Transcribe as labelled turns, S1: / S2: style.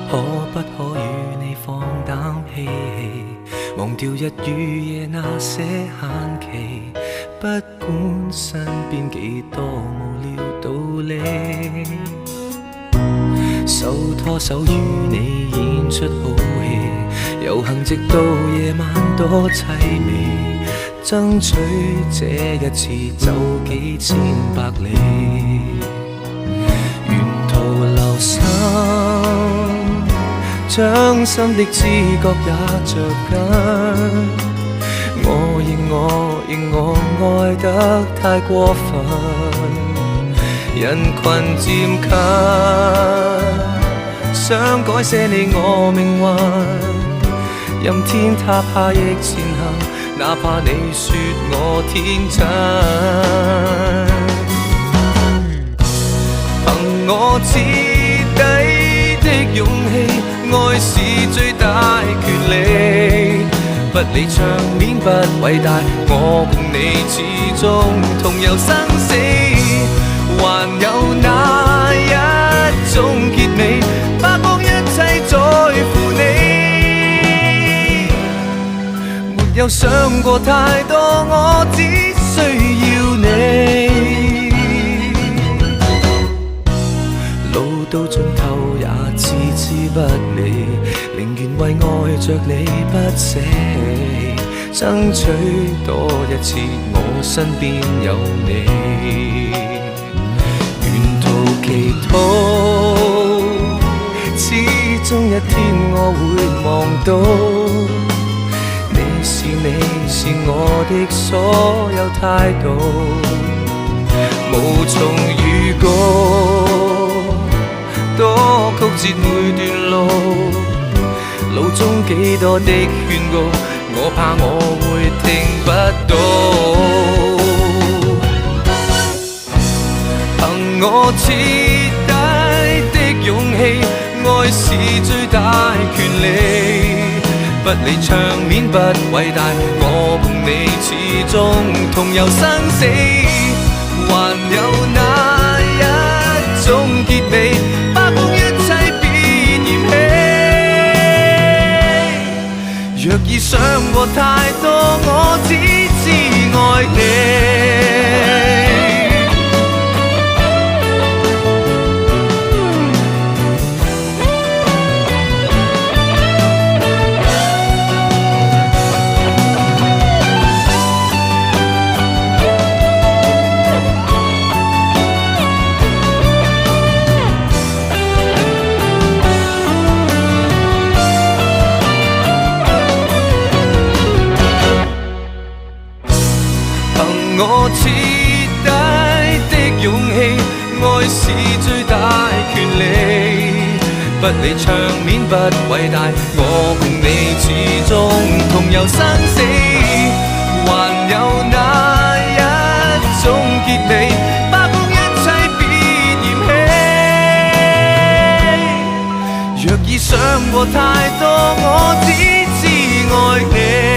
S1: 可不可與你放膽嬉戲，忘掉日與夜那些限期，不管身邊幾多無聊道理，手拖手與你演出好戲，遊行直到夜晚多凄美，爭取這一次走幾千百里，沿途留心，將心的知覺也着緊。我認我愛得太過分，人群漸近，想改寫你我命運，任天塌下亦前行，哪怕你說我天真，憑我徹底的勇氣，愛是最大權利，不理場面不偉大，我共你始終同遊生死，還有那一種結尾，花光一切在乎你，沒有想過太多，我只需要你，路到盡頭也置之不理，寧願為愛着你不捨棄，爭取多一次我身邊有你，沿途祈禱，始終一天我會望到，你是我的所有態度，無從預告，多曲折每段路，路中幾多的勸告，我怕我會聽不到，憑我徹底的勇氣，愛是最大權利，不理場面不偉大，我共你始終同遊生死，還有那一種結尾，花光一切別嫌棄，若已想過太多，我只知愛你。我徹底的勇氣，愛是最大權利，不理場面不偉大，我共你始終同遊生死，還有那一種結尾，花光一切別嫌棄，若已想過太多，我只知愛你。